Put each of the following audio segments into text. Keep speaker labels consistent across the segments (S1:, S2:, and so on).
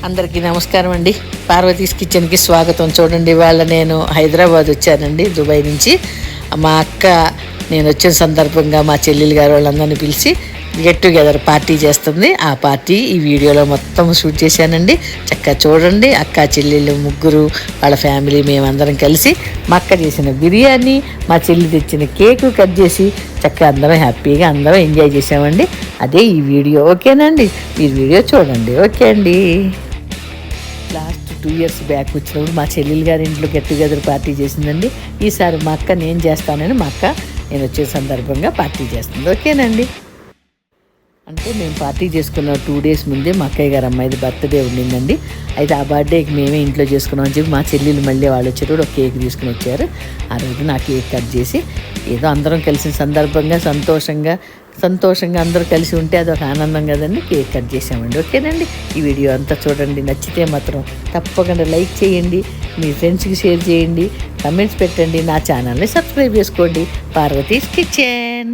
S1: అందరికీ నమస్కారం అండి. పార్వతీస్ కిచెన్కి స్వాగతం. చూడండి, ఇవాళ నేను హైదరాబాద్ వచ్చానండి, దుబాయ్ నుంచి. మా అక్క నేను వచ్చిన సందర్భంగా మా చెల్లెలు గారు వాళ్ళందరినీ పిలిచి గెట్ టుగెదర్ పార్టీ చేస్తుంది. ఆ పార్టీ ఈ వీడియోలో మొత్తం షూట్ చేశానండి. చక్కగా చూడండి, అక్క చెల్లెళ్ళు ముగ్గురు వాళ్ళ ఫ్యామిలీ మేమందరం కలిసి మా అక్క చేసిన బిర్యానీ, మా చెల్లి తెచ్చిన కేకు కట్ చేసి చక్కగా అందరం హ్యాపీగా అందరం ఎంజాయ్ చేసామండి. అదే ఈ వీడియో. ఓకేనండి, మీరు వీడియో చూడండి. ఓకే అండి. లాస్ట్ 2 years బ్యాక్ వచ్చినప్పుడు మా చెల్లెలు గారి ఇంట్లో గెట్ టుగెదర్ పార్టీ చేసిందండి. ఈసారి మా అక్క నేను చేస్తానని మా అక్క నేను వచ్చే సందర్భంగా పార్టీ చేస్తుంది. ఓకేనండి. అంటే మేము పార్టీ చేసుకున్న 2 days ముందే మా అక్కయ్య గారు అమ్మాయిది బర్త్డే ఉండిందండి. అయితే ఆ బర్త్డేకి మేమే ఇంట్లో చేసుకున్నాం అని చెప్పి మా చెల్లెలు మళ్ళీ వాళ్ళు వచ్చేటప్పుడు ఒక కేక్ తీసుకుని వచ్చారు. ఆ రోజు నా కేక్ కట్ చేసి ఏదో అందరం కలిసిన సందర్భంగా సంతోషంగా అందరూ కలిసి ఉంటే అదొక ఆనందం కదండి. కేక్ కట్ చేసామండి. ఓకేనండి, ఈ వీడియో అంతా చూడండి. నచ్చితే మాత్రం తప్పకుండా లైక్ చేయండి, మీ ఫ్రెండ్స్కి షేర్ చేయండి, కమెంట్స్ పెట్టండి, నా ఛానల్ని సబ్స్క్రైబ్ చేసుకోండి. పార్వతీస్ కిచెన్.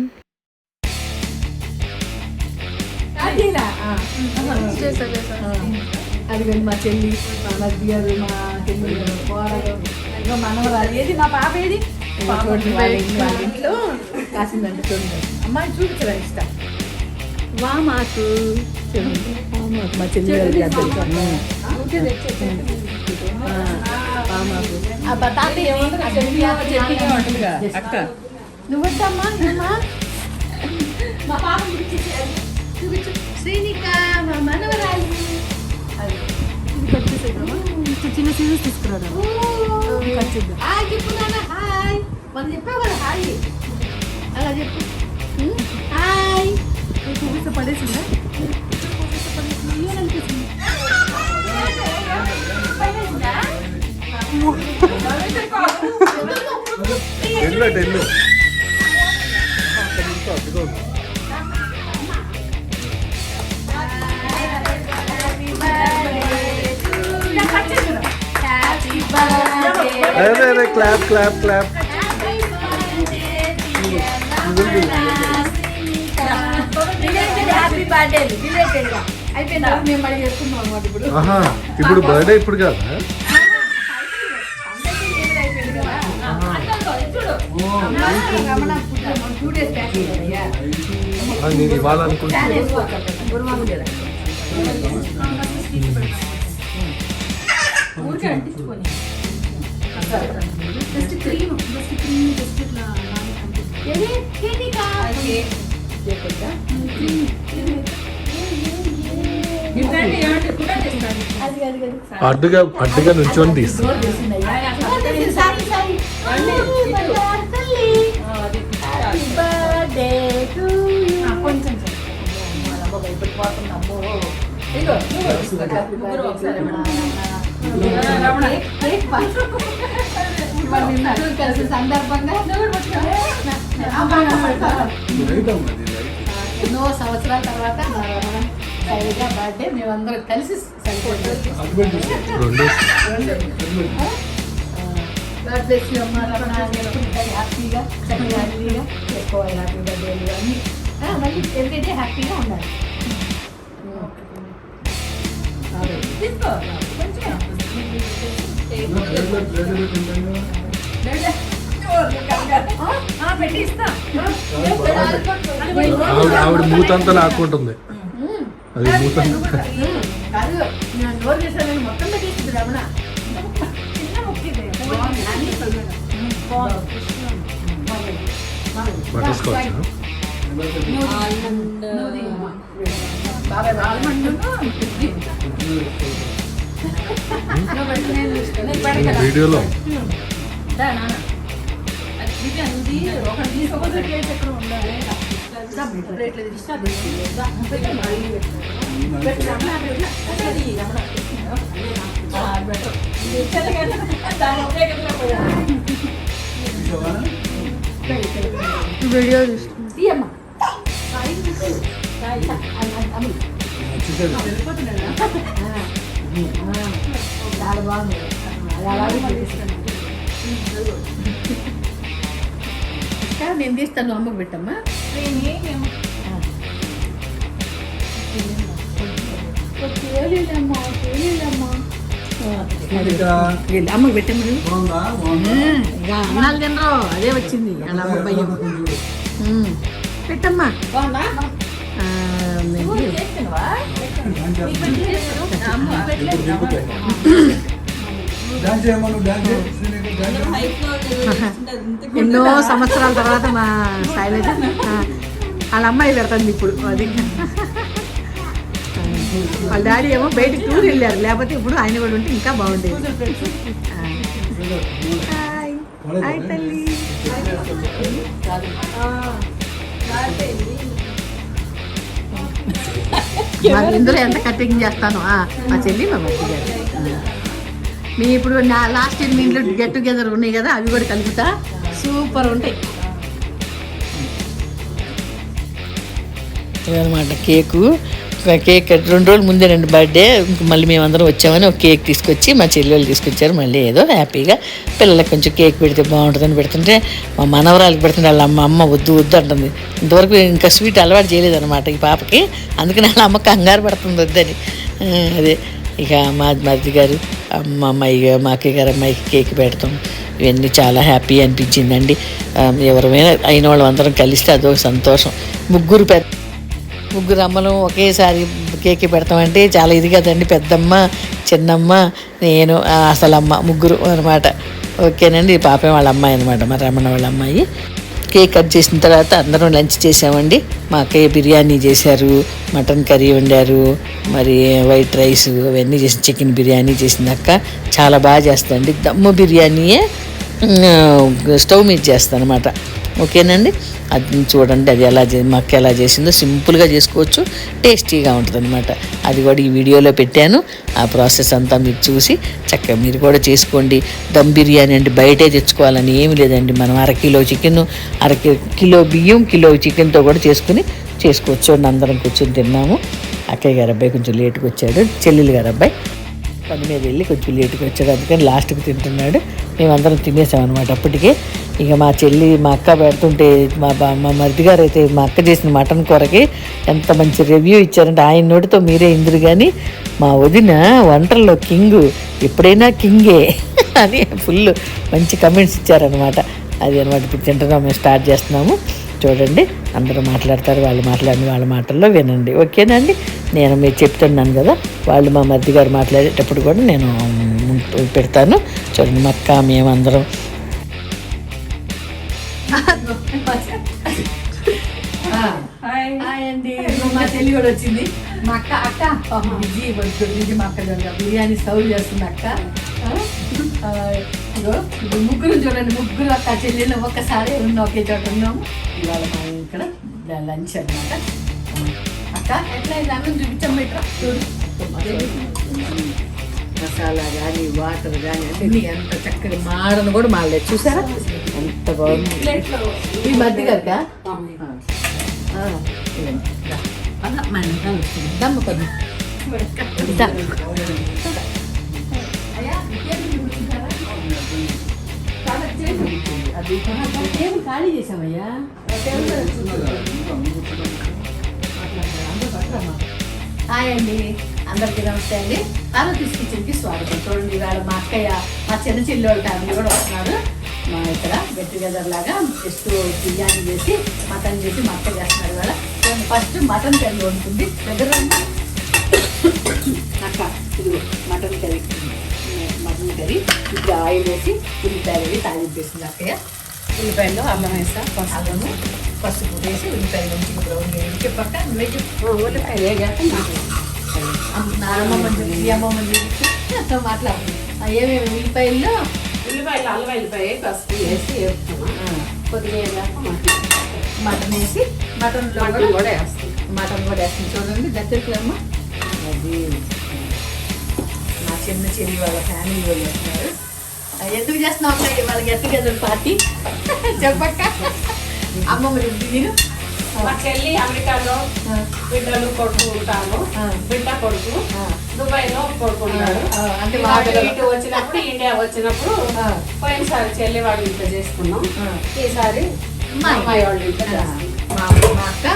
S2: అది మా చెల్లి, మా మధ్య గారు, మా చెల్లి కోడలు, ఇంకా మనవరాలు. ఏది మా పాప ఏది చూడండి, వాళ్ళ ఇంట్లో కాసిందంటే చూడండి. అమ్మాయి చూపించరా ఇష్టం వా మాకు మా చెల్లి అక్క నువ్వు వద్దమ్మా మా పాప చూపించు. శ్రీనిక మా మనవరాలు. చిన్న సీరియస్ తీసుకురాడు. హాయ్ చెప్పు నాన్న. హాయ్ మనం చెప్పావు కదా హాయ్, అలా చెప్పు. హాయ్ చూపిస్తే పడేసిందా?
S3: अरे क्लैप क्लैप क्लैप. ఇప్పుడు బర్త్డే ఇప్పుడు కాదు, నేను ఇవ్వాలనుకుంటున్నాను. అడ్డుగా నుంచొని తీస్తా.
S2: కలిసిన సందర్భంగా ఎన్నో సంవత్సరాల తర్వాత సరిగా బర్త్డే మేమందరం కలిసి బర్త్డే హ్యాపీగా హ్యాపీగా చేసుకోవాలి. హ్యాపీ బర్త్డేలు అన్నీ మళ్ళీ ఎందుకంటే హ్యాపీగా ఉండాలి.
S3: ఆవిడ మూతంతా లాక్కుంటుంది. అది మూతంతా
S2: కాదు, నేను నోరు చేశాను మొత్తం పెట్టేస్తుంది. రమణ
S3: పట్టేసుకోవచ్చు. వీడియోలో
S2: వీడియో చూస్తుంది. చాలా బాగుంది. నేను తీస్తాను, అమ్మకు పెట్టమ్మా. అమ్మకి పెట్టాము అన్నాలు తినరు అదే వచ్చింది అలా అమ్మ భయం పెట్టమ్మా ఎన్నో సంవత్సరాల తర్వాత మా శైలజ వాళ్ళ అమ్మాయి పెడుతుంది ఇప్పుడు అది వాళ్ళ డాడీ ఏమో బయటికి టూర్ వెళ్ళారు లేకపోతే ఇప్పుడు ఆయన కూడా ఉంటే ఇంకా బాగుండేది హాయ్ తల్లి మరి ఇందులో ఎంత కటింగ్ చేస్తాను మా చెల్లి మా మధ్య గారు మీ ఇప్పుడు నా లాస్ట్ ఇయర్ మీ ఇంట్లో గెట్ టుగెదర్ ఉన్నాయి కదా అవి కూడా కలుపుతా సూపర్ ఉంటాయి
S1: ఇదనమాట కేక్ 2 రోజుల ముందే 2 బర్త్డే మళ్ళీ మేమందరం వచ్చామని ఒక కేక్ తీసుకొచ్చి మా చెల్లెళ్ళు తీసుకొచ్చారు మళ్ళీ ఏదో హ్యాపీగా పిల్లలకి కొంచెం కేక్ పెడితే బాగుంటుందని పెడుతుంటే మా మనవరాలకి పెడుతుంటే వాళ్ళ అమ్మ వద్దు అంటుంది ఇంతవరకు ఇంకా స్వీట్ అలవాటు చేయలేదన్నమాట ఈ పాపకి అందుకని వాళ్ళ అమ్మ కంగారు పడుతుంది వద్దని అదే ఇక మా మరిది గారు మా అక్కయ్య గారు అమ్మాయికి కేక్ పెడతాం ఇవన్నీ చాలా హ్యాపీ అనిపించిందండి ఎవరైనా అయిన వాళ్ళు అందరం కలిస్తే అదొక సంతోషం ముగ్గురు అమ్మలు ఒకేసారి కేక్ పెడతామంటే చాలా ఇది కదండి పెద్దమ్మ చిన్నమ్మ నేను అసలమ్మ ముగ్గురు అనమాట ఓకేనండి పాపే వాళ్ళ అమ్మాయి అనమాట మా రమణ వాళ్ళ అమ్మాయి కేక్ కట్ చేసిన తర్వాత అందరం లంచ్ చేసామండి మా అక్కయ్య బిర్యానీ చేశారు మటన్ కర్రీ వండారు మరి వైట్ రైస్ అవన్నీ చేసి చికెన్ బిర్యానీ చేసింది అక్క చాలా బాగా చేస్తాండి దమ్ము బిర్యానీయే స్టవ్ మీద చేస్తాను అనమాట ఓకేనండి అది చూడండి అది మా అక్క ఎలా చేసిందో సింపుల్గా చేసుకోవచ్చు టేస్టీగా ఉంటుంది అనమాట అది కూడా ఈ వీడియోలో పెట్టాను ఆ ప్రాసెస్ అంతా మీరు చూసి చక్కగా మీరు కూడా చేసుకోండి దమ్ బిర్యానీ అంటే బయటే తెచ్చుకోవాలని ఏమి లేదండి మనం 1/2 కిలో చికెన్ 1/2 కిలో బియ్యం కిలో చికెన్తో కూడా చేసుకోవచ్చు అందరం కూర్చొని తిన్నాము అక్కయ్య గారు అబ్బాయి కొంచెం లేట్గా వచ్చాడు చెల్లెలు గారు అబ్బాయి పని మీద వెళ్ళి కొంచెం లేట్గా వచ్చాడు అందుకని లాస్ట్కి తింటున్నాడు మేమందరం తినేసామన్నమాట అప్పటికే ఇక మా చెల్లి మా అక్క పెడుతుంటే మా మరిది గారు అయితే మా అక్క చేసిన మటన్ కూరకి ఎంత మంచి రివ్యూ ఇచ్చారంటే ఆయన నోటితో మీరే ఇందురు కానీ మా వదిన వంటల్లో కింగ్ ఎప్పుడైనా కింగే అని ఫుల్ మంచి కమెంట్స్ ఇచ్చారనమాట అది అనమాట ఇప్పుడు తింటున్నాం మేము స్టార్ట్ చేస్తున్నాము చూడండి అందరూ మాట్లాడతారు వాళ్ళు మాట్లాడిన వాళ్ళ మాటల్లో వినండి ఓకేనండి నేను మీరు చెప్తున్నాను కదా వాళ్ళు మా మరిది గారు మాట్లాడేటప్పుడు కూడా నేను పెడతాను చూడండి మా అక్క మేమందరం
S2: హాయ్ అండి మా చెల్లి కూడా వచ్చింది మా అక్క బిజీ మా అక్క బిర్యానీ సర్వ్ చేస్తుంది అక్క ఇప్పుడు ముగ్గురు చూడండి ముగ్గురు అక్క చెల్లెళ్ళు ఒక్కసారి ఒకే చోట ఉన్నాము ఇవాళ మనం ఇక్కడ లంచ్ అనమాట అక్క ఎట్లా అన్నం చూపించమ్మా ఇక్కడ మసాలా కానీ వాటర్ కానీ అంటే ఎంత చక్కగా మాడను కూడా మాడలేదు చూసారా ఎంత బాగుంది ఈ మధ్య కదా దమ్మ పది అది టేబుల్ ఖాళీ చేసామయ్యా హాయ్ అండి అందరికీ నమస్తే అండి పార్వతీస్ కిచెన్కి స్వాగతం చూడండి ఇవాళ మా అక్కయ్య మా చిన్న చెల్లి వాళ్ళ ఫ్యామిలీ కూడా వస్తున్నారు మా ఇక్కడ గెట్ టుగెదర్ లాగా జస్ట్ బిర్యానీ చేసి మటన్ చేసి మా అక్క చేస్తున్నారు ఇవాళ ఫస్ట్ మటన్ కర్రీ వండుతుంది దగ్గర అక్క ఇది మటన్ కర్రీ ఇప్పుడు ఆయిల్ వేసి ఉల్లిపాయలు వేసి తాలింపు వేసింది అక్కయ్య ఉల్లిపాయల్లో అల్లం వేస్తా అల్లము పసుపు వేసి ఉల్లిపాయలు మంచిగా బ్రౌన్ వేసి పక్క వెజ్ ఉల్లిపాయలు వేగాక నానమ్మ అమ్మ మాట్లాడుతుంది ఏమేమి ఉల్లిపాయల్లో అల్లం వెల్లిపాయ పసుపు వేసి కొద్దిగా మటన్ వేసి మటన్లో కూడా వేస్తుంది చూడండి దగ్గరికి అమ్మ అది మా చిన్న చెల్లి వాళ్ళ ఫ్యామిలీ వాళ్ళు వస్తున్నారు ఎందుకు చేస్తున్నావు వాళ్ళ గెట్ టుగెదర్ పార్టీ చెప్పక్క అమ్మమ్మ నేను
S4: మా చెల్లి అమెరికాలో బిడ్డలు కొడుకు ఉంటాను బిడ్డ కొడుకు దుబాయ్లో కొడుకున్నాడు అంటే ఇటు వచ్చినప్పుడు ఇండియా వచ్చినప్పుడు పోయినసారి చెల్లి వాళ్ళ ఇంట్లో చేసుకున్నాం ఈసారి మా అమ్మాయి వాళ్ళ ఇంట్లో
S2: మా అక్క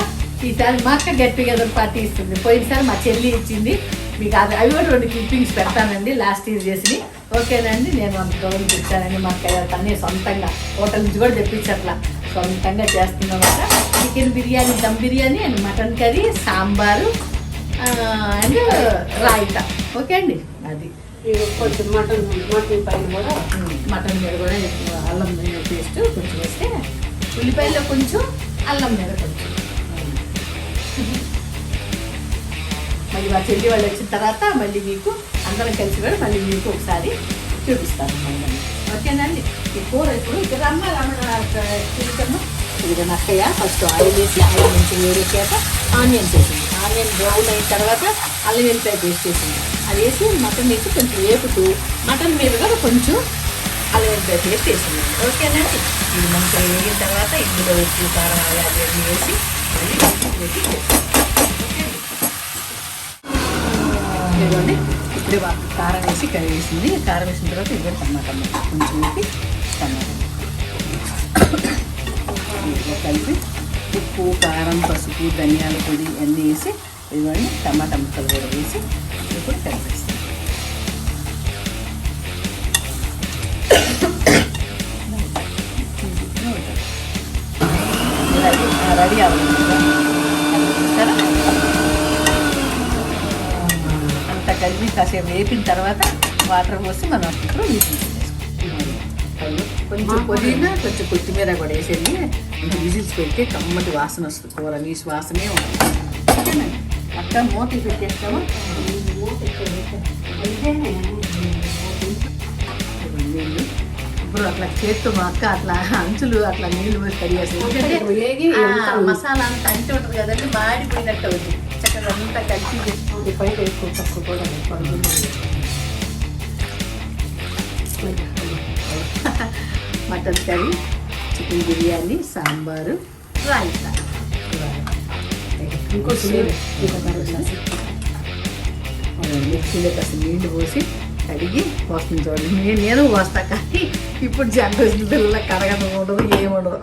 S2: ఈసారి మా అక్క గెట్ టుగెదర్ పార్టీ ఇస్తుంది పోయినసారి మా చెల్లి ఇచ్చింది మీకు అవి కూడా 2 క్లిప్పింగ్స్ పెడతానండి లాస్ట్ ఇయర్ చేసి. ఓకేనండి, నేను అంత గౌరవం తెచ్చానండి. మా అక్కయ్య తనే సొంతంగా హోటల్ నుంచి కూడా తెప్పించట్లా, సొంతంగా చేస్తుందన్నమాట. Chicken biryani, dum biryani and mutton curry, sambar and raita. Okay అండి, అది
S4: కొంచెం మటన్ పైన కూడా
S2: మటన్ మీద కూడా అల్లం పేస్ట్ కొంచెం వేస్తే, ఉల్లిపాయలో కొంచెం, అల్లం మీద కొంచెం. మళ్ళీ మా చెల్లి వాళ్ళు వచ్చిన తర్వాత మళ్ళీ మీకు అందరం కలిసి కూడా మళ్ళీ మీకు ఒకసారి చూపిస్తాను. ఓకేనండి, ఈ కూర ఇప్పుడు ఇక్కడ చూసాము. ఇది అక్కయ్య ఫస్ట్ ఆయిల్ వేసి, ఆయిల్ నుంచి వేడెక్కాక ఆనియన్స్ వేసింది. ఆనియన్ బ్రౌన్ అయిన తర్వాత అల్లం వెల్లిపాయ పేస్ట్ వేసింది. అది వేసి మటన్ వేసి కొంచెం వేపుతూ మటన్ మీద కూడా కొంచెం అల్లం వెల్లిపాయ పేస్ట్ వేసింది. ఓకేనండి, ఇది మంచిగా వేగిన తర్వాత ఇందులో ఉప్పు, కారం, అది అన్నీ వేసి మళ్ళీ వేసి ఇదిగోండి. ఇప్పుడే కారం వేసి కర్రీ వేసింది. కారం వేసిన తర్వాత ఇదిగో టమాటా కొంచెం వేసి టమాటా కలిపి ఉప్పు, కారం, పసుపు, ధనియాల పొడి అన్నీ వేసి ఇదిగోండి టమాటా ముక్కలు కూడా వేసి ఇప్పుడు కలిపేస్తాం. రెడీ అవ్వాలి అంత కలిపి కాసేపు వేపిన తర్వాత వాటర్ పోసి మనం ఇప్పుడు కొంచెం పుదీనా, కొంచెం కొత్తిమీర కూడా వేసేది. అంటే విజిల్స్ పెడితే కమ్మటి వాసన వస్తుంది, కూర నీసు వాసనే ఉంటుంది. ఓకేనండి, అక్క మూత పెట్టేస్తాము. నీళ్ళు ఇప్పుడు అట్లా చేత్తో మా అక్క అట్లా అంచులు అట్లా నీళ్ళు పోసి కడిగేస్తాం. మసాలా అంతా అంటి ఉంటుంది కదండి, మాడిపోయినట్టు అవుతుంది. చక్కగా అంతా కలిసి పైన ఎక్కువ తక్కువ కూడా mutton curry, chicken biryani, sambar, raita. మిక్సీలో కాస్త నీళ్లు పోసి కడిగి పోస్తుంది చూడండి. నేను పోస్తా, కానీ ఇప్పుడు జనరేషన్ పిల్లల కరగడం ఉండదు, ఏముండదు.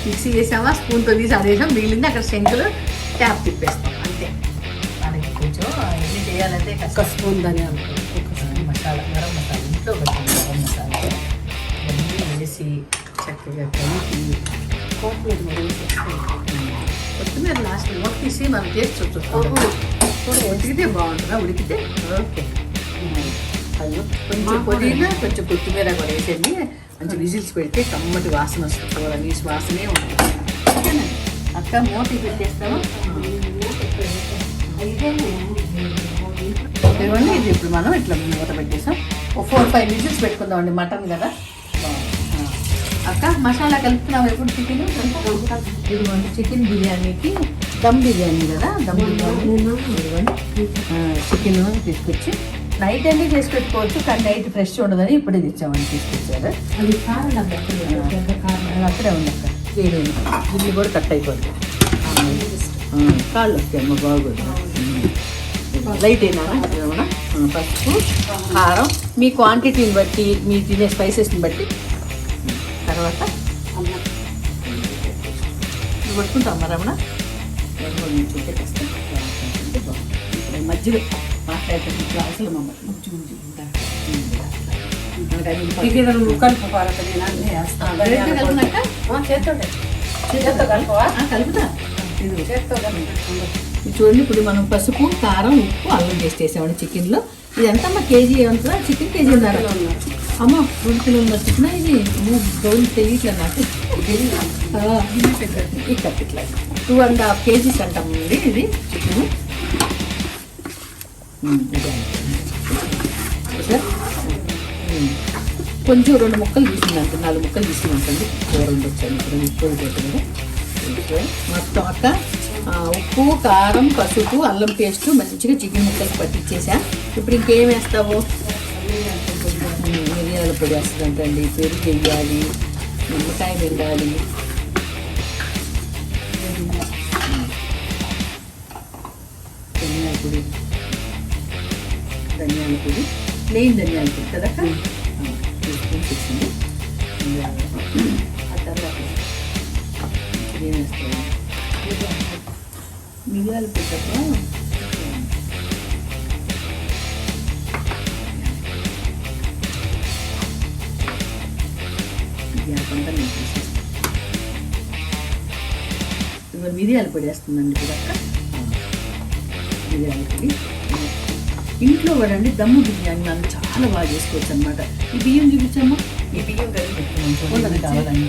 S2: మిక్సీ వేసామా, స్పూన్తో తీసి అదేసాం, మిగిలింది అక్కడ శంకులు ట్యాప్ తిప్పేస్తాం అంతే. మనకి కొంచెం ఎన్ని చేయాలంటే ఒక స్పూన్ ధనియాలు, ఒక స్పూన్ మసాలా, గరం మసాలా, ఇంట్లో పెట్టిన గరం మసాలా ఇవన్నీ వేసి చక్కగా కలిపి కొత్తిమీర లాస్ట్ మూత తీసి మనం టేస్ట్ చూస్తాం. ఉడికితే బాగుంటుందా? ఉడికితే ఓకే. కొంచెం పుదీనా, కొంచెం కొత్తిమీర కూడా వేసేది. మంచి విజిల్స్ పెడితే కమ్మటి వాసన వస్తుంది, కూర నీసు వాసనే ఉంటుంది. ఓకేనా అక్క, మూత పెట్టేస్తాము. ఇదిగోండి, ఇది ఇప్పుడు మనం ఇట్లా మూత పెట్టేసాం. ఒక 4-5 విజిల్స్ పెట్టుకుందామండి, మటన్ కదా. అక్క మసాలా కలుపుతున్నాము ఎప్పుడు చికెన్. ఇదిగోండి చికెన్ బిర్యానీకి దమ్ బిర్యానీ కదా, దమ్ బిర్యానీ. ఇదిగోండి చికెన్ తీసుకొచ్చి నైట్ అన్నీ చేసి పెట్టుకోవచ్చు, కానీ నైట్ ఫ్రెష్ ఉండదని ఇప్పుడే తెచ్చామని తీసుకొచ్చారు. అది కారం అక్కడే ఉంది అక్క. ఏదైనా గిన్నె కూడా కట్ అయిపోతుంది, కాళ్ళు వస్తాయి అమ్మ, బాగోదు. లైట్ అయినా పసుపు, కారం మీ క్వాంటిటీని బట్టి, మీ తినే స్పైసెస్ని బట్టి. తర్వాత పట్టుకుంటాం రమణ, మధ్యలో మాట్లాడుతుంది అసలు మమ్మల్ని కలుపుతా. చూడండి, ఇప్పుడు మనం పసుపు, కారం, ఉప్పు, అల్లం పేస్ట్ వేసామండి చికెన్లో. ఇదంతా మా కేజీ ఏమంటుందా? చికెన్ కేజీ ఉన్నారు అమ్మ, 2 కిలోలు ఉన్న చికెన్ ఇది. గౌలు తెలియట్లేదు నాకు. ఇక్కడ ఇట్లా 2.5 kgs అంటామండి ఇది చికెన్. కొంచెం 2 ముక్కలు తీసుకున్నాను, 4 ముక్కలు తీసుకున్నాను. కూర ఉండొచ్చాను ఇప్పుడు ఎక్కువ కదా. మొత్తం అక్క ఉప్పు, కారం, పసుపు, అల్లం పేస్ట్ మంచిగా చికెన్ ముక్కలు పట్టించేసా. ఇప్పుడు ఇంకేం వేస్తావు? మిరియాల పొడి వేస్తుందంటండి, పెరుగు వేయాలి, నిమ్మకాయ వెళ్ళాలి, ధనియాల పొడి, ప్లెయిన్ ధనియాల పొడి కదా తీసుకొచ్చింది. ఆ తర్వాత ఏం వేస్తావు? మిరియాల పొడి తప్ప పంట నేను తీసేస్తాను. ఇవాళ మిరియాల పొడి వేస్తుందండి ఇప్పుడు అక్క. మిరియాల పొడి ఇంట్లో వాడండి దమ్ము బిర్యానీ మనం చాలా బాగా చేసుకోవచ్చు అనమాట. ఈ బియ్యం చూపించమ్మా. ఈ బియ్యం కలిపి పెట్టుకున్నాం కావాలండి.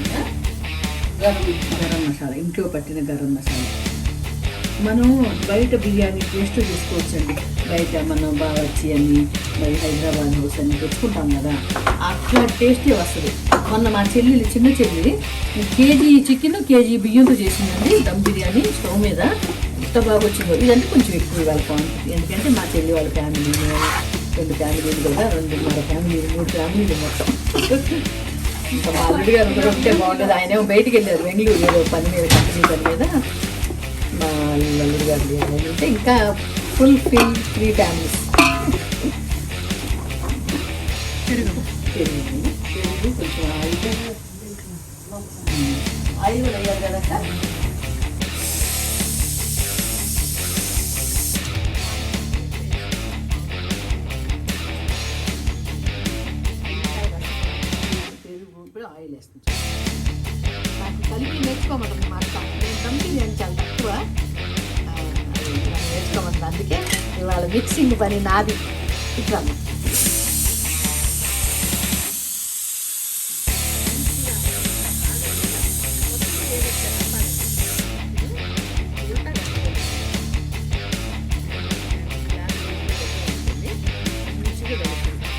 S2: గరం మసాలా, ఇంట్లో పట్టిన గరం మసాలా. మనం బయట బిర్యానీ టేస్ట్ చేసుకోవచ్చండి. బయట మనం బావర్చి అని మరి హైదరాబాద్ హౌస్ అని తెచ్చుకుంటాం కదా, అట్లా టేస్టే వస్తుంది. మొన్న మా చెల్లి, చిన్న చెల్లి కేజీ చికెన్ కేజీ బియ్యంతో చేసిందండి దమ్ బిర్యానీ స్టవ్ మీద. ఎంత బాగా వచ్చిందో. ఇదంటే కొంచెం ఎక్కువ ఇవ్వాలి క్వాంటిటీ, ఎందుకంటే మా చెల్లి వాళ్ళ ఫ్యామిలీ, నేను 2 ఫ్యామిలీలు కదా, 2.5 ఫ్యామిలీలు, 3 ఫ్యామిలీలు మొత్తం. ఇంకా మా అల్లుడి గారు ఉంటే బాగుంటుంది. ఆయనేమో బయటికి వెళ్ళారు బెంగళూరు ఏదో పని మీద, కంపెనీ పని మీద. మా అల్లుడి గారు అంటే ఇంకా ఫుల్ 3 ఫ్యామిలీస్. పెరుగు కొంచెం ఆయిల్ కూడా అయ్యారు కదా. ఆయిల్ వేస్తుంది. నాకు కలిపి నేర్చుకోమంటుంది మా అక్క. నేను కంపెనీ నేను చాలా తక్కువ నేర్చుకోమంటుంది. అందుకే ఇవాళ మిక్సింగ్ పని నాది. ఇట్లా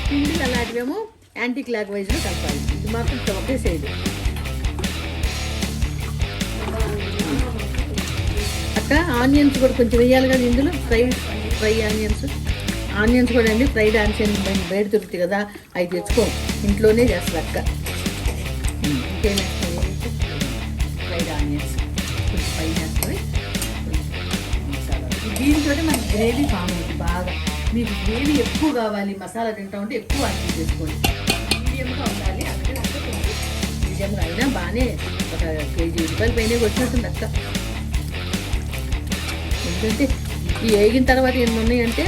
S2: పిండిలు అలాంటివేమో యాంటీ క్లాక్ వైజ్లో కలపాలి. ఇది మాత్రం ఒకే సైడ్. అక్క ఆనియన్స్ కూడా కొంచెం వేయాలి కదా ఇందులో. ఫ్రై ఆనియన్స్ కూడా అండి. ఫ్రైడ్ ఆనియన్స్ బయట దొరుకుతాయి కదా, అవి తెచ్చుకో, ఇంట్లోనే చేస్తుంది అక్క. ఇంకేమేస్తాయి? ఫ్రైడ్ ఆనియన్స్ కొంచెం ఫ్రై చేస్తుంది. దీంతో మనకి గ్రేవీ ఫామ్ అవుతుంది బాగా. మీకు గ్రేవీ ఎక్కువ కావాలి, మసాలా తింటా ఉంటే ఎక్కువ ఆనియన్స్ చేసుకోండి. మీడియంగా ఉండాలి. అందుకే కొంచెం మీడియంగా అయినా బాగానే ఒక కేజీ రూపాయల పైన వచ్చినట్టుంది అక్క. ఎందుకంటే ఈ వేగిన తర్వాత ఏమి ఉన్నాయంటే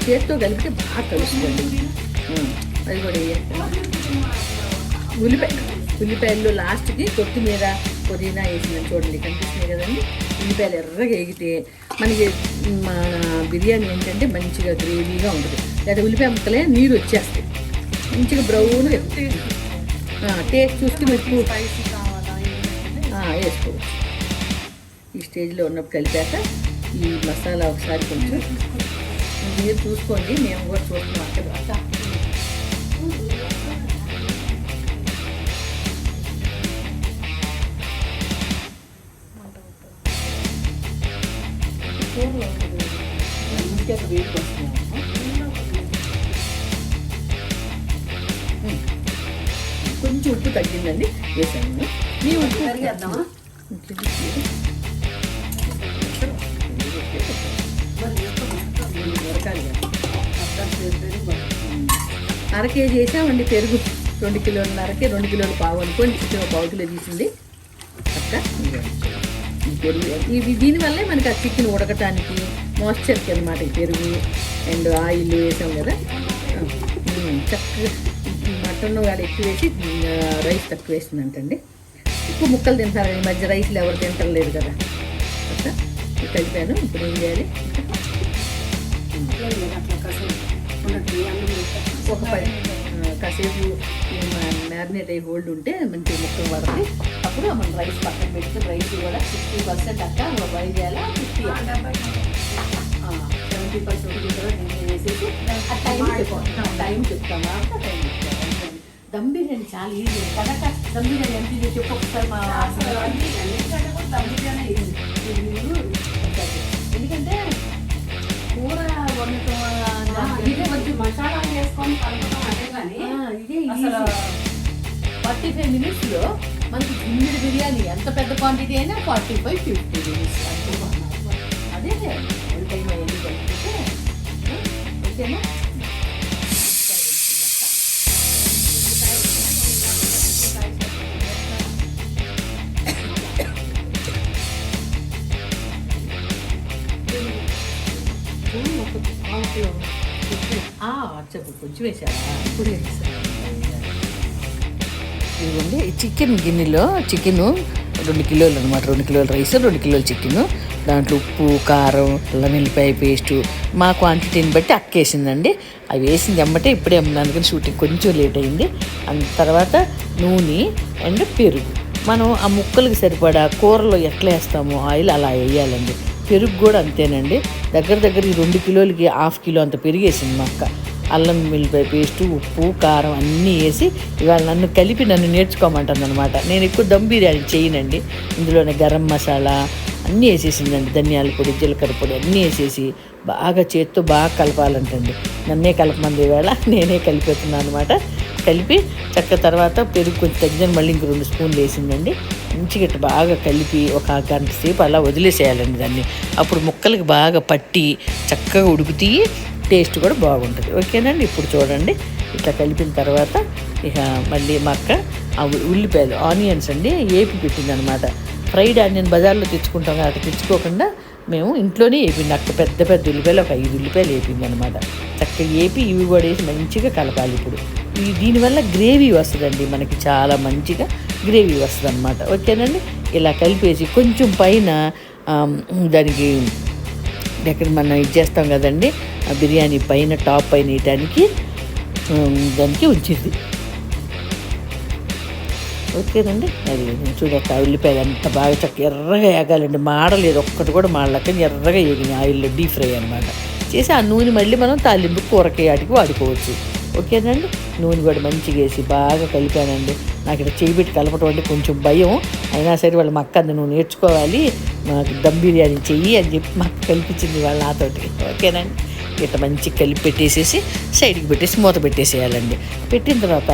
S2: చేతితో కలిపితే బాగా కలుసుకోండి. అది కూడా ఉల్లిపాయలు లాస్ట్కి కొత్తిమీర పుదీనా వేసిందని చూడండి, కనిపిస్తున్నాయి కదండి. ఉల్లిపాయలు ఎర్రగా వేగితే మనకి మన బిర్యానీ ఏంటంటే మంచిగా గ్రేవీగా ఉంటుంది. లేదా ఉల్లిపాయ ముక్కలే నీరు వచ్చేస్తాయి, మంచిగా బ్రౌన్గా టేస్ట్ చూస్తే మీకు వేసుకోవచ్చు. ఈ స్టేజ్లో ఉన్నప్పుడు కలిపాక ఈ మసాలా ఒకసారి కొంచెం మీరు చూసుకోండి. మేము కూడా చూస్తున్నాం అక్కడ. కొంచెం ఉప్పు తగ్గిందండి, వేసాను. మీ ఉప్పు కరిగేద్దామా? అర కేజీ వేసామండి పెరుగు. 2 కిలోలన్నరకి 2 కిలోలు పావు అనుకోండి. చికెన్ పావు కిలో తీసింది అక్క. పెరుగు ఇది దీనివల్లే మనకి ఆ చికెన్ ఉడకటానికి మాయిశ్చర్కి అనమాట. ఈ పెరుగు అండ్ ఆయిల్ వేసాం కదా, చక్కగా మటన్ వాడు ఎక్కువ వేసి రైస్ తక్కువ వేసిందంటండి. ఎక్కువ ముక్కలు తింటారు ఈ మధ్య, రైస్లు ఎవరు తింటలేదు కదా అక్క. కలిపాను. ఇప్పుడు ఏం చేయాలి? ఒక కాసేపు మ్యారినేట్ అయ్యి హోల్డ్ ఉంటే మంచి ముక్కలు పడుతుంది. అప్పుడు మనం రైస్ పక్కన పెట్టుకుని రైస్ కూడా 60% అక్క బాయిల్ చేయాలా, 70% వేసేసి టైం చెప్తామా? దమ్ బిర్యానీ చాలా ఈజీ కదా. దమ్ బిర్యానీ ఎంత ఈజీ చెప్పు ఒకసారి. మా దమ్ బిర్యానీ ఎందుకంటే కూర వండటం ఇదే కొంచెం మసాలా వేసుకొని కలపడం అదే కానీ ఇదే అసలు 45 మినిట్స్లో మనకి గిన్నెడు బిర్యానీ. ఎంత పెద్ద క్వాంటిటీ అయినా 45-50 మినిట్స్ అదే టైం అయ్యింది కలిపితే ఓకేనా.
S1: చెప్పు కొంచెం వేసావా? ఇప్పుడు ఇదిగోండి చికెన్ గిన్నెలో చికెను 2 కిలోలు అనమాట. 2 కిలోల రైస్, 2 కిలోల చికెను. దాంట్లో ఉప్పు, కారం, అల్లం వెల్లిపాయ పేస్టు మా క్వాంటిటీని బట్టి అక్కేసిందండి. అవి వేసింది ఎమ్మటే ఇప్పుడే అందుకని షూటింగ్ కొంచెం లేట్ అయింది. తర్వాత నూనె అండ్ పెరుగు. మనం ఆ ముక్కలకి సరిపడా కూరలో ఎట్లా వేస్తామో ఆయిల్ అలా వేయాలండి. పెరుగు కూడా అంతేనండి. దగ్గర ఈ 2 కిలోలకి 1/2 కిలో అంత పెరుగు వేసింది మా అక్క. అల్లం వెల్లిపాయ పేస్టు, ఉప్పు, కారం అన్నీ వేసి ఇవాళ నన్ను నేర్చుకోమంటుంది అనమాట. నేను ఎక్కువ దమ్ బిర్యానీ చేయనండి. ఇందులోనే గరం మసాలా అన్నీ వేసేసిందండి. ధనియాల పొడి, జీలకర్ర పొడి అన్నీ వేసేసి బాగా చేత్తో బాగా కలపాలంటండి. నన్నే కలపమంది ఈవేళ, నేనే కలిపేస్తున్నాను అనమాట. కలిపి తర్వాత పెరుగు కొంచెం తగ్గిన మళ్ళీ ఇంక 2 స్పూన్లు వేసిందండి. మంచిగా బాగా కలిపి ఒక గంట సేపు అలా వదిలేసేయాలండి దాన్ని. అప్పుడు ముక్కలకి బాగా పట్టి చక్కగా ఉడుకుతాయి, టేస్ట్ కూడా బాగుంటుంది. ఓకేనండి. ఇప్పుడు చూడండి ఇట్లా కలిపిన తర్వాత ఇక మళ్ళీ మా అక్క ఆ ఉల్లిపాయలు ఆనియన్స్ అండి ఏపి పెట్టిందనమాట. ఫ్రైడ్ ఆనియన్ బజార్లో తెచ్చుకుంటాం కదా, అక్కడ తెచ్చుకోకుండా మేము ఇంట్లోనే వేపింది. అక్క పెద్ద ఉల్లిపాయలు ఒక 5 ఉల్లిపాయలు వేపింది అనమాట. చక్కగా వేపి ఇవి కూడా వేసి మంచిగా కలపాలి. ఇప్పుడు దీనివల్ల గ్రేవీ వస్తుందండి, మనకి చాలా మంచిగా గ్రేవీ వస్తుంది అనమాట. ఓకేనండి. ఇలా కలిపేసి కొంచెం పైన దానికి దగ్గర మనం ఇది చేస్తాం కదండి, ఆ బిర్యానీ పైన టాప్ పైన వేయటానికి దానికి ఉంచింది. ఓకేనండి. అది చూడక ఉల్లిపాయలు అంత బాగా ఎర్రగా వేగాలండి, మాడలేదు ఒక్కటి కూడా మాడలేక ఎర్రగా వేగినాయి ఆయిల్లో డీప్ ఫ్రై అనమాట చేసి ఆ నూనె మళ్ళీ మనం తాలింపు కూరకి వాటికి వాడుకోవచ్చు. ఓకేనండి. నూనె కూడా మంచిగా వేసి బాగా కలిపానండి. నాకు ఇక్కడ చేయిబెట్టి కలపటం అంటే కొంచెం భయం, అయినా సరే వాళ్ళ అక్క అంది నువ్వు నేర్చుకోవాలి, మాకు దమ్ బిర్యానీ చెయ్యి అని చెప్పి మాకు కల్పించింది వాళ్ళ నాతోటి. ఓకేనండి. ఇట్లా మంచిగా కలిపి పెట్టేసేసి సైడ్కి పెట్టేసి మూత పెట్టేసేయాలండి. పెట్టిన తర్వాత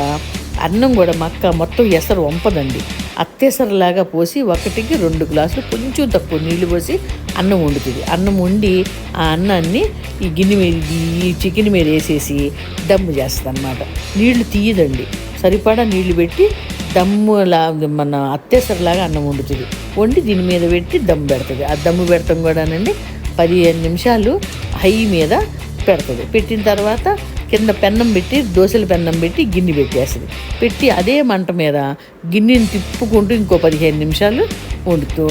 S1: అన్నం కూడా మా అక్క మొత్తం ఎసరు వంపదండి, అత్తెసరులాగా పోసి 1కి 2 గ్లాసులు కొంచెం తక్కువ నీళ్లు పోసి అన్నం వండుతుంది. అన్నం వండి ఆ అన్నాన్ని ఈ గిన్నె మీద ఈ చికెన్ మీద వేసేసి దమ్ము చేస్తుంది అనమాట. నీళ్లు తీయదండి, సరిపడా నీళ్లు పెట్టి దమ్ములా మన అత్తెసరులాగా అన్నం వండుతుంది. వండి దీని మీద పెట్టి దమ్ము పెడుతుంది. ఆ దమ్ము పెడతాం కూడానండి 15 నిమిషాలు హై మీద పెడుతుంది. పెట్టిన తర్వాత కింద పెన్నం పెట్టి దోశల పెన్నం పెట్టి గిన్నె పెట్టేస్తుంది. పెట్టి అదే మంట మీద గిన్నెని తిప్పుకుంటూ ఇంకో 15 నిమిషాలు వండుతూ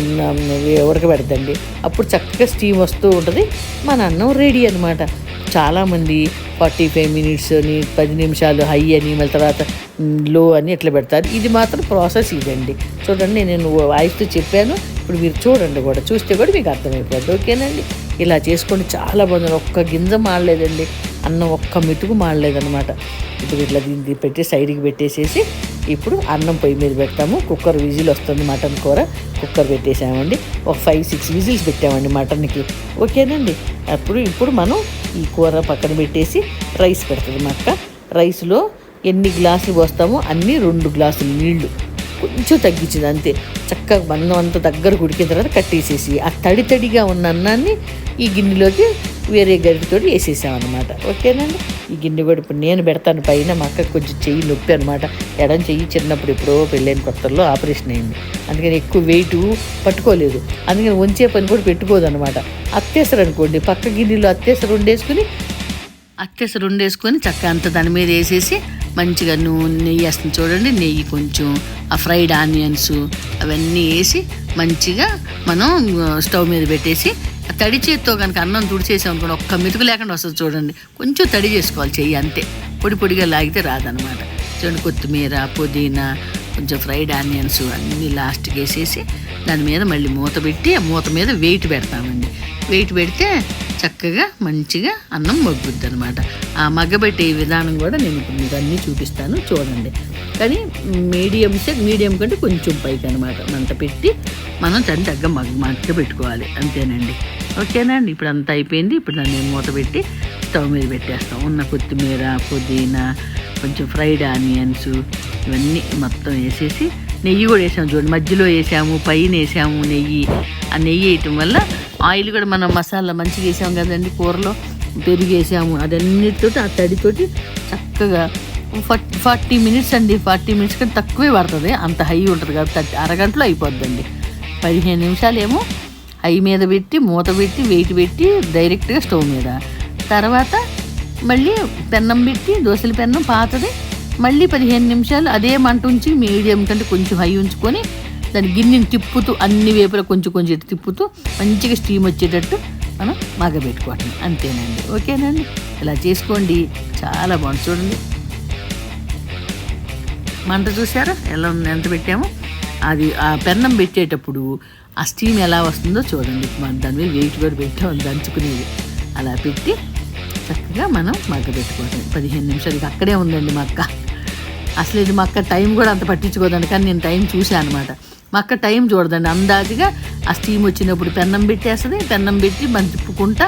S1: ఉడకబెడతండి. అప్పుడు చక్కగా స్టీమ్ వస్తూ ఉంటుంది, మన అన్నం రెడీ అనమాట. చాలామంది 45 మినిట్స్ అని 10 నిమిషాలు హై అని మళ్ళీ తర్వాత లో అని ఎట్లా పెడతారు. ఇది మాత్రం ప్రాసెస్ ఇదండి. చూడండి నేను వాయిస్తో చెప్పాను, ఇప్పుడు మీరు చూడండి కూడా, చూస్తే కూడా మీకు అర్థమైపోద్ది. ఓకేనండి. ఇలా చేసుకోండి, చాలా బాగుంది. ఒక్క గింజ మాడలేదండి, అన్నం ఒక్క మెతుకు మాడలేదనమాట. ఇప్పుడు ఇట్లా దీన్ని పెట్టి సైడ్కి పెట్టేసేసి ఇప్పుడు అన్నం పొయ్యి మీద పెడతాము. కుక్కర్ విజిల్ వస్తుంది, మటన్ కూర కుక్కర్ పెట్టేసామండి. ఒక 5-6 విజిల్స్ పెట్టామండి మటన్కి. ఓకేనండి. ఇప్పుడు మనం ఈ కూర పక్కన పెట్టేసి రైస్ పెడుతుంది మా అక్క. రైస్లో ఎన్ని గ్లాసులు పోస్తామో అన్నీ 2 గ్లాసులు నీళ్లు కొంచెం తగ్గించింది అంతే. చక్కగా అన్నం అంతా దగ్గరకు ఉడికిన తర్వాత కట్టేసేసి ఆ తడిగా ఉన్న అన్నాన్ని ఈ గిన్నెలోకి వేరే గరిటతో వేసేసామన్నమాట. ఓకేనండి. ఈ గిన్నె కూడా ఇప్పుడు నేను పెడతాను పైన. మా అక్కకి కొంచెం చెయ్యి నొప్పి అనమాట, ఎడం చెయ్యి చిన్నప్పుడు ఎప్పుడో పెళ్ళైన కొత్తల్లో ఆపరేషన్ అయింది, అందుకని ఎక్కువ వెయిట్ పట్టుకోలేదు, అందుకని వంచే పని కూడా పెట్టుకోదు అనమాట. అత్తేసరు అనుకోండి, పక్క గిన్నెలో అత్తేసరు వండేసుకొని చక్కగా అంత దాని మీద వేసేసి మంచిగా నెయ్యి వేస్తుంది చూడండి. నెయ్యి కొంచెం ఆ ఫ్రైడ్ ఆనియన్స్ అవన్నీ వేసి మంచిగా మనం స్టవ్ మీద పెట్టేసి తడి చేత్తో కనుక అన్నం తుడిచేసాం అనుకోండి ఒక్క మెతుకు లేకుండా వస్తుంది చూడండి. కొంచెం తడి చేసుకోవాలి చెయ్యి, అంతే. పొడిగా లాగితే రాదనమాట. చూడండి కొత్తిమీర, పుదీనా, కొంచెం ఫ్రైడ్ ఆనియన్స్ అన్నీ లాస్ట్కి వేసేసి దాని మీద మళ్ళీ మూత పెట్టి ఆ మూత మీద వెయిట్ పెడతామండి. వెయిట్ పెడితే చక్కగా మంచిగా అన్నం మగ్గుద్ది అనమాట. ఆ మగ్గబెట్టే విధానం కూడా నేను ఇప్పుడు మీకు అన్నీ చూపిస్తాను చూడండి. కానీ మీడియం కంటే కొంచెం పైకి అనమాట మంట పెట్టి మనం దాన్ని మగ్గ పెట్టుకోవాలి, అంతేనండి. ఓకేనండి. ఇప్పుడు అంతా అయిపోయింది. ఇప్పుడు దాన్ని మూత పెట్టి స్టవ్ మీద పెట్టేస్తాం. ఉన్న కొత్తిమీర, పుదీనా, కొంచెం ఫ్రైడ్ ఆనియన్స్ ఇవన్నీ మొత్తం వేసేసి నెయ్యి కూడా వేసాము చూడండి. మధ్యలో వేసాము, పైన వేసాము నెయ్యి. ఆ నెయ్యి వేయటం వల్ల ఆయిల్ కూడా మనం మసాలా మంచిగా వేసాము కదండి, కూరలో పెరుగు వేసాము, అదన్నిటితో ఆ తడితోటి చక్కగా 40 మినిట్స్ అండి. 40 మినిట్స్ కంటే తక్కువే పడుతుంది, అంత హై ఉంటుంది కాబట్టి అరగంటలో అయిపోద్దండి. 15 నిమిషాలు ఏమో హై మీద పెట్టి మూత పెట్టి వెయిట్ పెట్టి డైరెక్ట్గా స్టవ్ మీద, తర్వాత మళ్ళీ పెన్నం పెట్టి దోశల పెన్నం పాతది మళ్ళీ 15 నిమిషాలు అదే మంట ఉంచి మీడియం కంటే కొంచెం హై ఉంచుకొని దాని గిన్నెని తిప్పుతూ అన్ని వేపులా కొంచెం కొంచెం ఇటు తిప్పుతూ మంచిగా స్టీమ్ వచ్చేటట్టు మనం మగ్గబెట్టుకోవటం అంతేనండి. ఓకేనండి, ఇలా చేసుకోండి, చాలా బాగుంది. చూడండి మంట చూసారా ఎలా ఉంది, ఎంత పెట్టామో. అది ఆ పెన్నం పెట్టేటప్పుడు ఆ స్టీమ్ ఎలా వస్తుందో చూడండి. దాని మీద వెయిట్ కూడా పెట్టాం దంచుకునేది. అలా పెట్టి చక్కగా మనం మగ్గబెట్టుకోవటం 15 నిమిషాలు. ఇది అక్కడే ఉందండి మా అక్క. అసలు ఇది మా అక్క టైం కూడా అంత పట్టించుకోదండి, కానీ నేను టైం చూసాను అనమాట. మా అక్క టైం చూడదండి, అందాజుగా ఆ స్టీమ్ వచ్చినప్పుడు పెన్నం పెట్టేస్తుంది. పెన్నం పెట్టి మనం తిప్పుకుంటా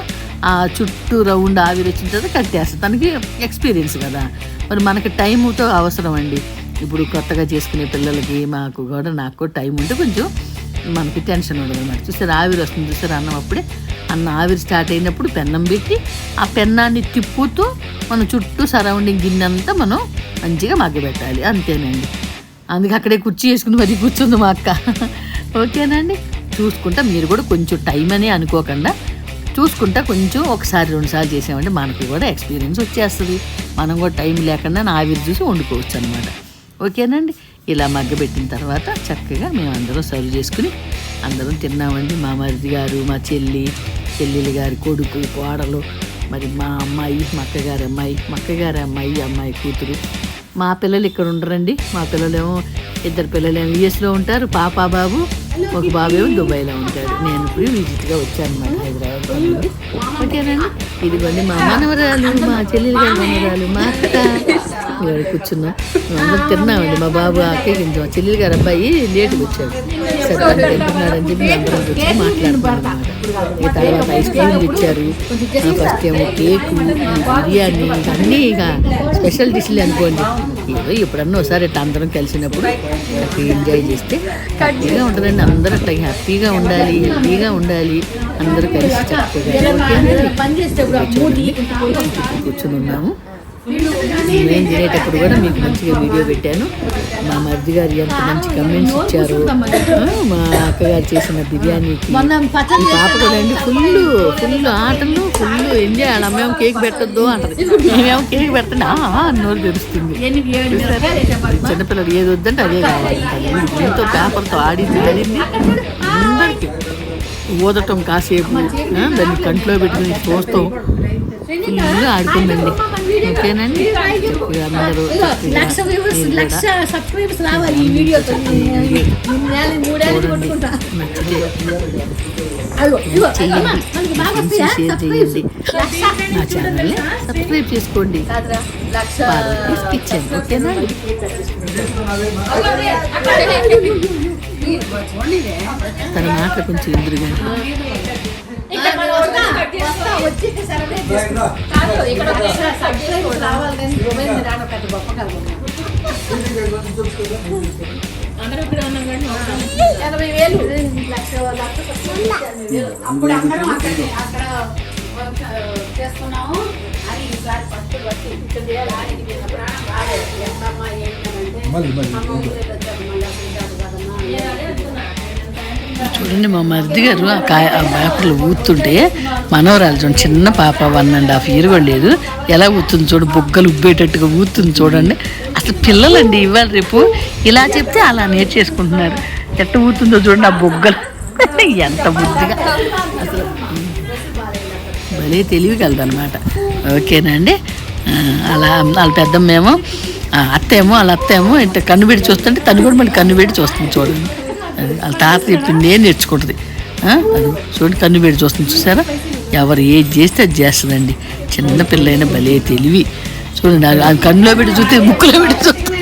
S1: ఆ చుట్టూ రౌండ్ ఆవిరి వచ్చిన తర్వాత కట్టేస్తుంది. తనకి ఎక్స్పీరియన్స్ కదా, మరి మనకి టైంతో అవసరం అండి. ఇప్పుడు కొత్తగా చేసుకునే పిల్లలకి మాకు కూడా నాకు కూడా టైం ఉంటే కొంచెం మనకి టెన్షన్ ఉండదు అన్నమాట. చూసారు ఆవిరి వస్తుంది, చూసారు అన్నం. అప్పుడే అన్నం ఆవిరి స్టార్ట్ అయినప్పుడు పెన్నం పెట్టి ఆ పెన్నాన్ని తిప్పుతూ మనం చుట్టూ సరౌండింగ్ గిన్నెంతా మనం మంచిగా మగ్గబెట్టాలి, అంతేనండి. అందుకే అక్కడే కుర్చీ వేసుకుని మరీ కూర్చుంది మా అక్క. ఓకేనండి, చూసుకుంటా మీరు కూడా కొంచెం టైం అని అనుకోకుండా చూసుకుంటా కొంచెం ఒకసారి 2 సార్లు చేసామంటే మనకి కూడా ఎక్స్పీరియన్స్ వచ్చేస్తుంది. మనం కూడా టైం లేకుండా ఆవిరి చూసి వండుకోవచ్చు అనమాట. ఓకేనండి, ఇలా మగ్గబెట్టిన తర్వాత చక్కగా మేము అందరం సర్వ్ చేసుకుని అందరం తిన్నామండి. మా మరిది గారు, మా చెల్లెలు గారి కొడుకు, కోడలు, మరి మా అమ్మాయి, మా అక్కగారి అమ్మాయి, మా అక్కగారి అమ్మాయి, అమ్మాయి కూతురు. మా పిల్లలు ఇక్కడ ఉండరండి. మా పిల్లలేమో 2 పిల్లలేమో యూఎస్లో ఉంటారు, పాప బాబు. ఒక బాబు ఏమో దుబాయ్లో ఉంటాడు. నేను ఇప్పుడు విజిట్గా వచ్చాను అన్నమాట హైదరాబాద్ నుండి. ఓకేనండి, ఇదిగోండి మా మనవరాలు, మా చెల్లెలు గారి మనవరాలు, మా అక్క ఇక్కడ కూర్చున్నాం. అందరం తిన్నామండి. మా బాబు అక్కకి మా చెల్లెలు గారు అబ్బాయి లేటుగా వచ్చాడు. సరే తింటున్నారని చెప్పి అందరం కూర్చొని మాట్లాడుతున్నాం అన్నమాట. ఇక తర్వాత ఐస్ క్రీమ్ ఇచ్చారు. ఫస్ట్ ఏమో కేకు, బిర్యానీ, అన్నీ ఇక స్పెషల్ డిష్లు అనుకోండి. ఏదో ఎప్పుడన్నా ఒకసారి ఇట్లా అందరం కలిసినప్పుడు ఎంజాయ్ చేస్తే హ్యాపీగా ఉంటుందండి. అందరూ అట్లా హ్యాపీగా ఉండాలి, హెల్తీగా ఉండాలి, అందరూ కలిసి చక్కగా కూర్చొని ఉన్నాము. నేను తినేటప్పుడు కూడా మీకు మంచిగా వీడియో పెట్టాను. మా మరిది గారు ఎంత మంచి కమెంట్స్ ఇచ్చారు. మా అక్కగారు చేసిన బిర్యానీకి పాప కూడా అండి ఫుల్ ఆటలు, ఫుల్ ఎంజాయ్. వాళ్ళ అమ్మేమో కేక్ పెట్టద్దు అంటది, మేమేమో కేక్ పెట్టండి నోరు తెరుస్తుంది. చిన్నపిల్లలు ఏది వద్దంటే అదే కావాలి. ఎంతో పేపర్తో ఆడింది అందరికి ఊదటం, కాసేపు దాన్ని కంట్లో పెట్టుకుని చూస్తాం, ఫుల్గా ఆడుకుందండి. ఓకేనండి, అందరూ నచ్చితే షేర్ చేయండి, నా ఛానల్ని సబ్స్క్రైబ్ చేసుకోండి. పార్వతీస్ కిచెన్. ఓకేనా, తన మాట కొంచెం ఎదురుగా
S4: అప్పుడు అందరం అక్కడ చేస్తున్నాము అని ఈసారి ఫస్ట్ బట్టి ఇక్కడ చేయాలి. ప్రాణం బాగాలేదు ఎంతమ్మా ఏంటంటే
S1: చూడండి. మా మరిది గారు ఆ పేపర్లు ఊతుంటే మనవరాలు చూడండి, చిన్న పాప 1.5 years కూడా లేదు, ఎలా ఊతుంది చూడు, బొగ్గలు ఉబ్బేటట్టుగా ఊతుంది చూడండి. అసలు పిల్లలండి ఇవాళ రేపు ఇలా చెప్తే అలా నేర్చేసుకుంటున్నారు. ఎట్ట ఊతుందో చూడండి ఆ బొగ్గలు, ఎంత బుద్ధిగా, అసలు భలే తెలివి కలదనమాట. ఓకేనండి, అలా వాళ్ళ పెద్దమ్మేమో వాళ్ళ అత్తేమో ఇంత కన్ను పెట్టి చూస్తుంటే తను కూడా మళ్ళీ కన్ను పెట్టి చూస్తుంది చూడండి. వాళ్ళ తాత చెప్పింది ఏం నేర్చుకుంటుంది. అది చూడండి, కన్ను పెట్టి చూస్తుంది. చూసారా, ఎవరు ఏది చేస్తే అది చేస్తుందండి. చిన్న పిల్లైన భలే తెలివి చూడండి. అది కన్నులో పెట్టి చూస్తే ముక్కులో పెట్టి చూస్తుంది.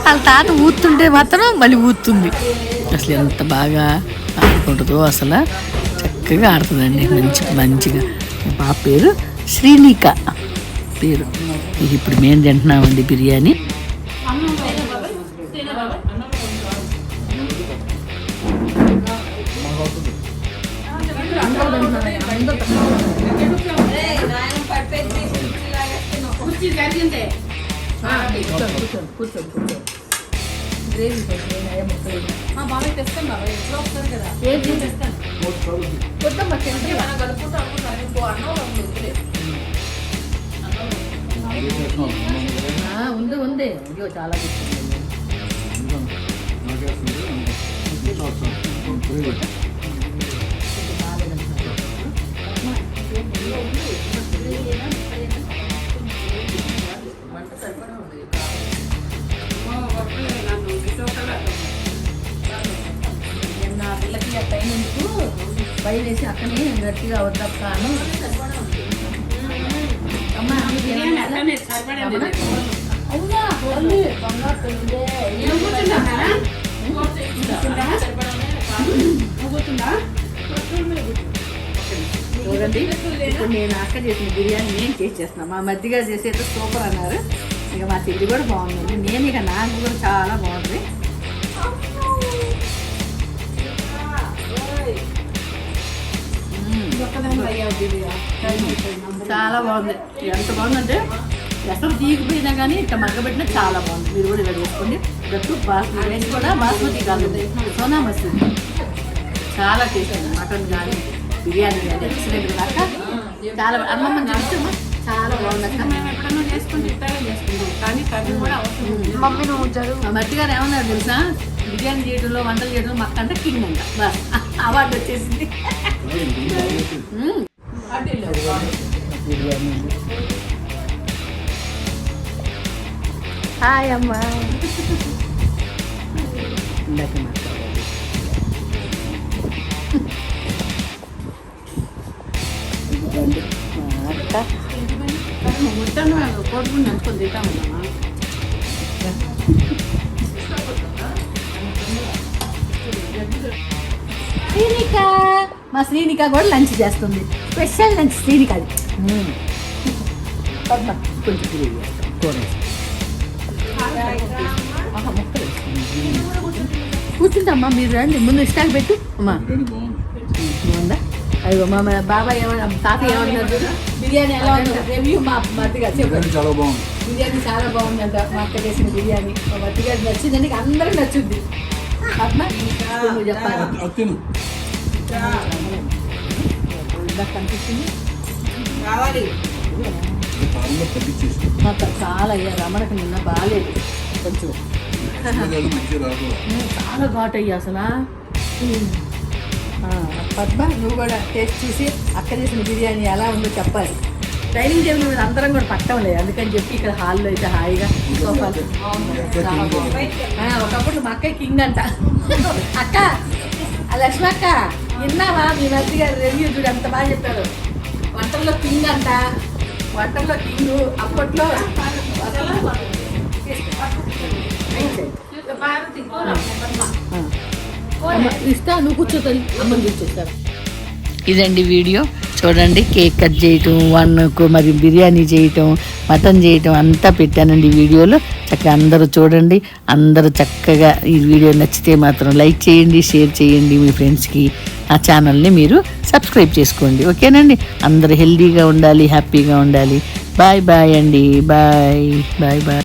S1: వాళ్ళ తాత ఊతుంటే మాత్రం మళ్ళీ ఊతుంది. అసలు ఎంత బాగా ఆడుకుంటుందో, అసలు చక్కగా ఆడుతుందండి మంచిగా. పాప పేరు శ్రీనిక పేరు. ఇది ఇప్పుడు మేము తింటున్నామండి బిర్యానీ.
S2: ఉంది ఉంది అయ్యో చాలా గుర్తుంది. నా పిల్లకి ఆ పైనందుకు భయం వేసి అక్కనే గట్టిగా వద్దాను. అమ్మా
S4: బిర్యానీ అట్లనే సరిపడింది.
S2: అవునా తల్లి బంగారు తల్లిదే. చూడండి ఇప్పుడు నేను అక్క చేసిన బిర్యానీ నేను చేసేస్తున్నా. మా మధ్యగా చేసేది సూపర్ అన్నారు. ఇక మా చెల్లి కూడా బాగుంది. నేను ఇక నాకు కూడా చాలా బాగుంది. చాలా బాగుంది. ఎంత బాగుందంటే ఎక్కడ తీగిపోయినా కానీ ఇట్లా మగ్గబెట్టినా చాలా బాగుంది. మీరు కూడా ఇలా చేసుకోండి. దట్టు బాస్మతి కూడా బాస్మతి కాదు, సోనా మసూరి. చాలా టేస్ట్ ఉంది. మటన్ కానీ బిర్యానీ కానీ ఎక్సలెంట్ దాకా చాలా అమ్మమ్మ చూపిస్తమ్మా చాలా బాగుంది అక్క.
S4: మేము ఎప్పుడన్నా చేసుకుంటే ఇట్లాగే చేసుకుంటాం, కానీ కర్రీ కూడా అవసరం.
S2: మమ్మీ నువ్వు చదువు. మా మట్టి గారు ఏమన్నారు తెలుసా, బిర్యానీ చేయడంలో వంటలు చేయడంలో మాకు అంటే కింగ్ అంట. బస్ అవార్డు వచ్చేసింది. హాయ్ అమ్మా. ఇందాక మాట్లాడాలి. అక్క
S4: ముట్టను కొడుకుని నంచుకొని తింటామన్నా.
S2: శ్రీనిక మా శ్రీనిక కూడా లంచ్ చేస్తుంది. స్పెషల్ లంచ్ శ్రీనిక అది. పద్మ కొంచెం గ్రేవీ వేస్తాం, కూర వేస్తాం. ముక్కలు కూర్చుంటమ్మా. మీరు రండి ముందు ఇష్టాలు పెట్టు అమ్మా. బాగుందా? అయ్యో మా బాబాయ్ ఏమన్నా తాతయ్య ఏమన్నారు, బిర్యానీ ఎలా ఉంది రివ్యూ మా మధ్యగా చెప్పండి.
S3: చాలా బాగుంది.
S2: బిర్యానీ చాలా బాగుందంట. మా అక్క చేసిన బిర్యానీ మా మధ్యగా నచ్చిందండి. అందరికి నచ్చుద్ది. పద్మ నువ్వు చెప్పాలి. కనిపిస్తుంది చాలా అయ్యా. రమణకు నిన్న బాగాలేదు కొంచెం. చాలా ఘాట్ అయ్యా అసలు. పద్మ నువ్వు కూడా టేస్ట్ చూసి అక్క చేసిన బిర్యానీ ఎలా ఉందో చెప్పాలి. డైనింగ్ టేబుల్ మీద అందరం కూడా పట్టం లేదు, అందుకని చెప్పి ఇక్కడ హాల్లో అయితే హాయిగా సోఫాలు. ఒకప్పుడు మా అక్క కింగ్ అంట. అక్క లక్ష్మి అక్క విన్నావా మీ మధ్య గారు రివ్యూ చూడు ఎంత బాగా చెప్పారు. వంటల్లో కింగ్ అంట. వంటల్లో కింగ్ అప్పట్లో. ఇస్తా నువ్వు కూర్చోతాను. అమ్మని చూసేస్తారు.
S1: ఇదండి వీడియో. చూడండి కేక్ కట్ చేయటం, వన్కు మరి బిర్యానీ చేయటం, మటన్ చేయటం అంతా పెట్టానండి ఈ వీడియోలో. చక్కగా అందరూ చూడండి. అందరూ చక్కగా ఈ వీడియో నచ్చితే మాత్రం లైక్ చేయండి, షేర్ చేయండి మీ ఫ్రెండ్స్కి. ఆ ఛానల్ని మీరు సబ్స్క్రైబ్ చేసుకోండి. ఓకేనండి. అందరూ హెల్దీగా ఉండాలి, హ్యాపీగా ఉండాలి. బాయ్ బాయ్ అండి. Bye bye bye.